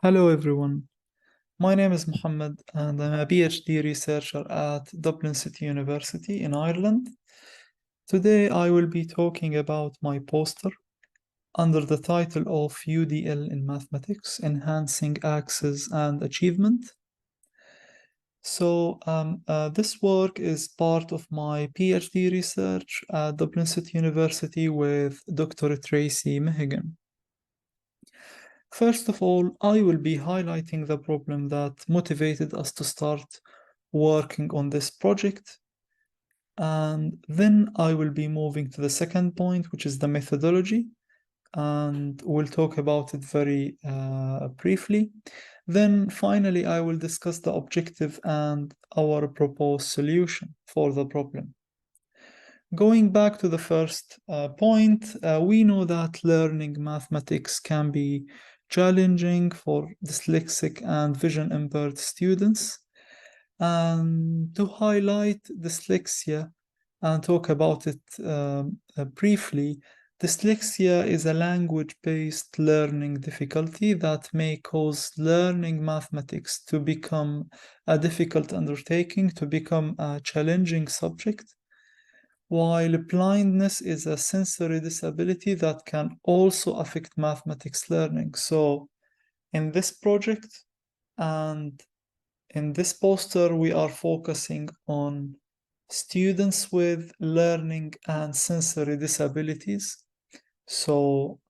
Hello everyone, my name is Mohammed and I'm a PhD researcher at Dublin City University in Ireland. Today I will be talking about my poster under the title of UDL in Mathematics, Enhancing Access and Achievement. This work is part of my PhD research at Dublin City University with Dr. Tracy Mehigan. First of all, I will be highlighting the problem that motivated us to start working on this project. And then I will be moving to the second point, which is the methodology. And we'll talk about it very briefly. Then finally, I will discuss the objective and our proposed solution for the problem. Going back to the first point, we know that learning mathematics can be challenging for dyslexic and vision impaired students. And to highlight dyslexia and talk about it briefly, dyslexia is a language-based learning difficulty that may cause learning mathematics to become a difficult undertaking, to become a challenging subject, while blindness is a sensory disability that can also affect mathematics learning. So in this project and in this poster, we are focusing on students with learning and sensory disabilities. So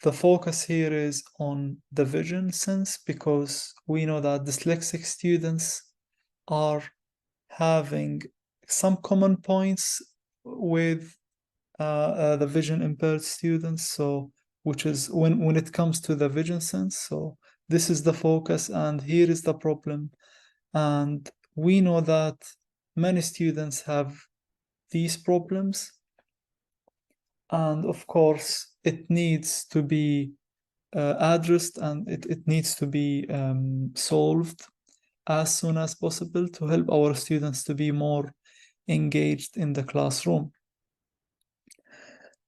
the focus here is on the vision sense because we know that dyslexic students are having some common points with the vision impaired students. So which is when it comes to the vision sense. So this is the focus and here is the problem. And we know that many students have these problems. And of course, it needs to be addressed and it needs to be solved as soon as possible to help our students to be more engaged in the classroom.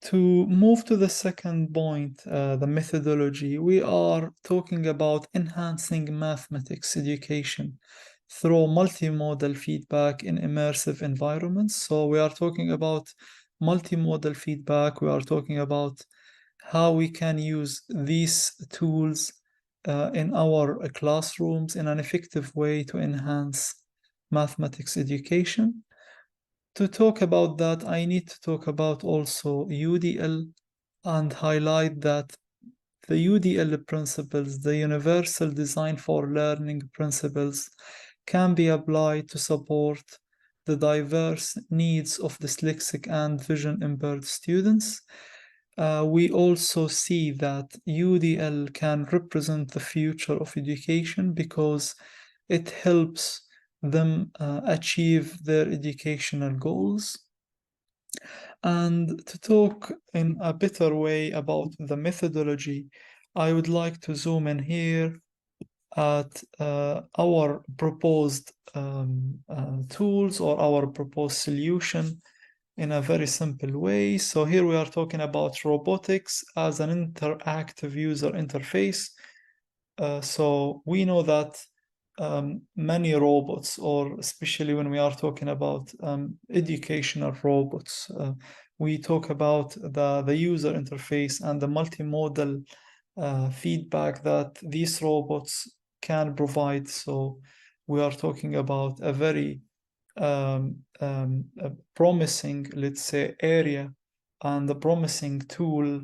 To move to the second point, the methodology, we are talking about enhancing mathematics education through multimodal feedback in immersive environments. So we are talking about multimodal feedback. We are talking about how we can use these tools in our classrooms in an effective way to enhance mathematics education. To talk about that, I need to talk about also UDL and highlight that the UDL principles, the Universal Design for Learning principles, can be applied to support the diverse needs of dyslexic and vision impaired students. We also see that UDL can represent the future of education because it helps them achieve their educational goals. And to talk in a better way about the methodology, I would like to zoom in here at our proposed tools or our proposed solution in a very simple way. So here we are talking about robotics as an interactive user interface. So we know that many robots, or especially when we are talking about educational robots, we talk about the user interface and the multimodal feedback that these robots can provide. So we are talking about a very a promising, let's say, area and a promising tool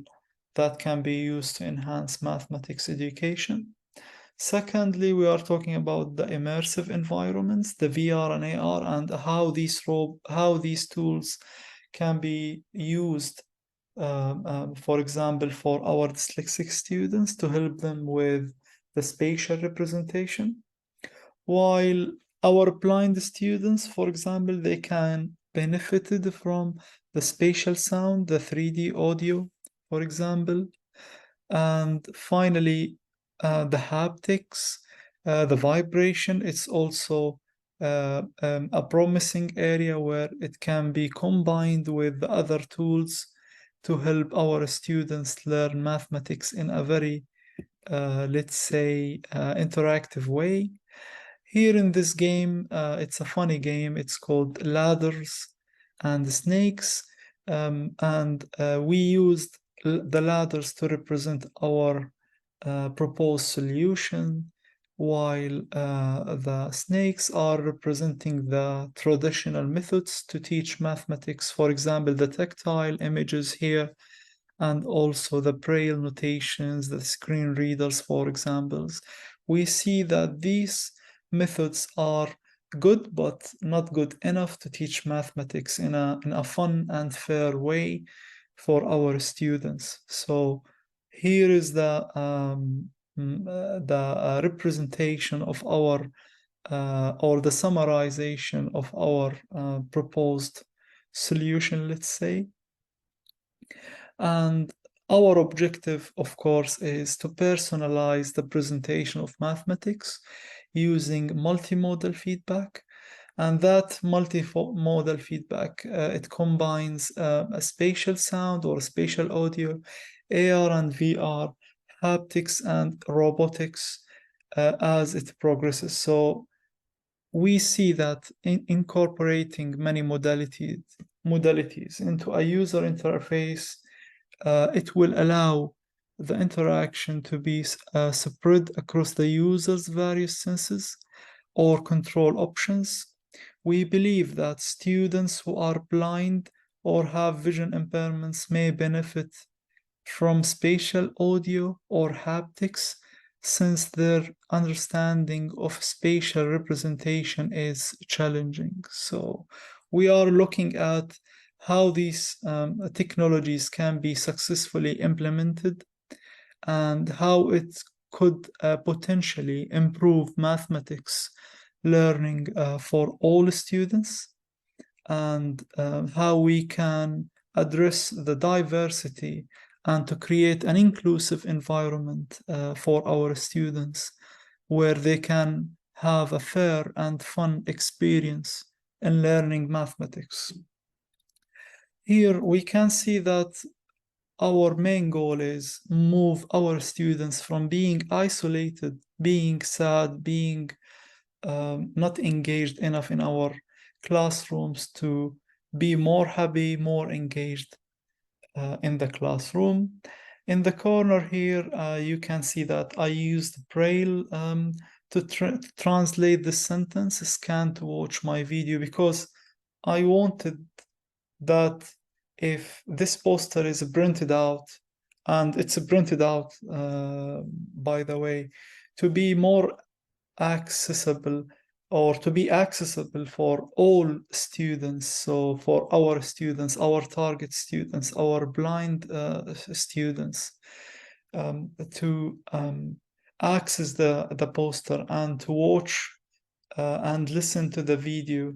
that can be used to enhance mathematics education. Secondly, we are talking about the immersive environments, the VR and AR, and how these tools can be used, for example, for our dyslexic students to help them with the spatial representation, while our blind students, for example, they can benefit from the spatial sound, the 3D audio, for example, and finally, the haptics, the vibration, it's also a promising area where it can be combined with the other tools to help our students learn mathematics in a very let's say, interactive way. Here in this game, it's a funny game. It's called Ladders and Snakes. And we used the ladders to represent our proposed solution, while the snakes are representing the traditional methods to teach mathematics. For example, the tactile images here, and also the Braille notations, the screen readers, for examples. We see that these methods are good, but not good enough to teach mathematics in a fun and fair way for our students. So here is the representation of our or the summarization of our proposed solution, let's say. And our objective, of course, is to personalize the presentation of mathematics using multimodal feedback. And that multimodal feedback, it combines a spatial sound or spatial audio, AR and VR, haptics and robotics as it progresses. So we see that in incorporating many modalities into a user interface, it will allow the interaction to be spread across the user's various senses or control options. We believe that students who are blind or have vision impairments may benefit from spatial audio or haptics, since their understanding of spatial representation is challenging. So we are looking at how these technologies can be successfully implemented and how it could potentially improve mathematics learning for all students, and how we can address the diversity and to create an inclusive environment for our students where they can have a fair and fun experience in learning mathematics. Here we can see that our main goal is move our students from being isolated, being sad, being not engaged enough in our classrooms, to be more happy, more engaged in the classroom. In the corner here, you can see that I used Braille to translate the sentence, scan to watch my video, because I wanted that if this poster is printed out, and it's printed out, by the way, to be more accessible, or to be accessible for all students. So for our students, our target students, our blind students, to access the poster and to watch and listen to the video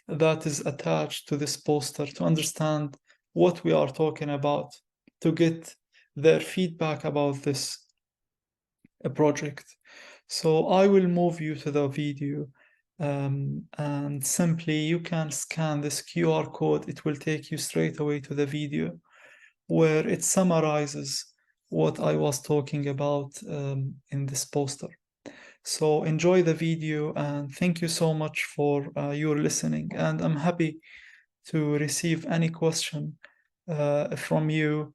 that is attached to this poster, to understand what we are talking about, to get their feedback about this project. So I will move you to the video, and simply you can scan this QR code. It will take you straight away to the video where it summarizes what I was talking about in this poster. So enjoy the video, and thank you so much for your listening. And I'm happy to receive any question from you.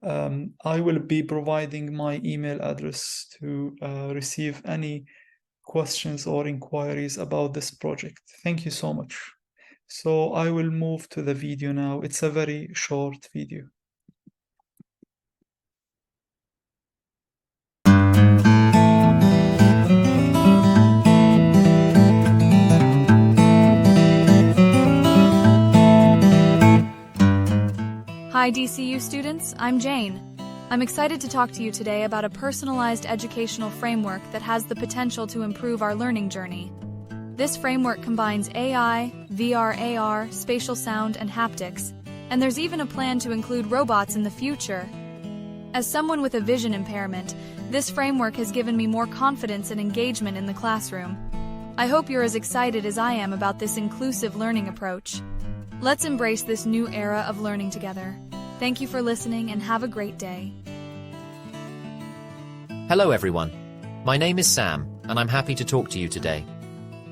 I will be providing my email address to receive any questions or inquiries about this project. Thank you so much. So I will move to the video now. It's a very short video. Hi DCU students, I'm Jane. I'm excited to talk to you today about a personalized educational framework that has the potential to improve our learning journey. This framework combines AI, VR, AR, spatial sound, and haptics, and there's even a plan to include robots in the future. As someone with a vision impairment, this framework has given me more confidence and engagement in the classroom. I hope you're as excited as I am about this inclusive learning approach. Let's embrace this new era of learning together. Thank you for listening and have a great day. Hello everyone. My name is Sam, and I'm happy to talk to you today.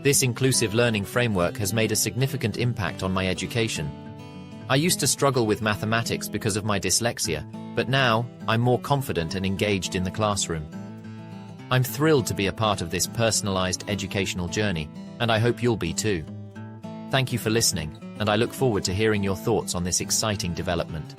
This inclusive learning framework has made a significant impact on my education. I used to struggle with mathematics because of my dyslexia, but now I'm more confident and engaged in the classroom. I'm thrilled to be a part of this personalized educational journey, and I hope you'll be too. Thank you for listening, and I look forward to hearing your thoughts on this exciting development.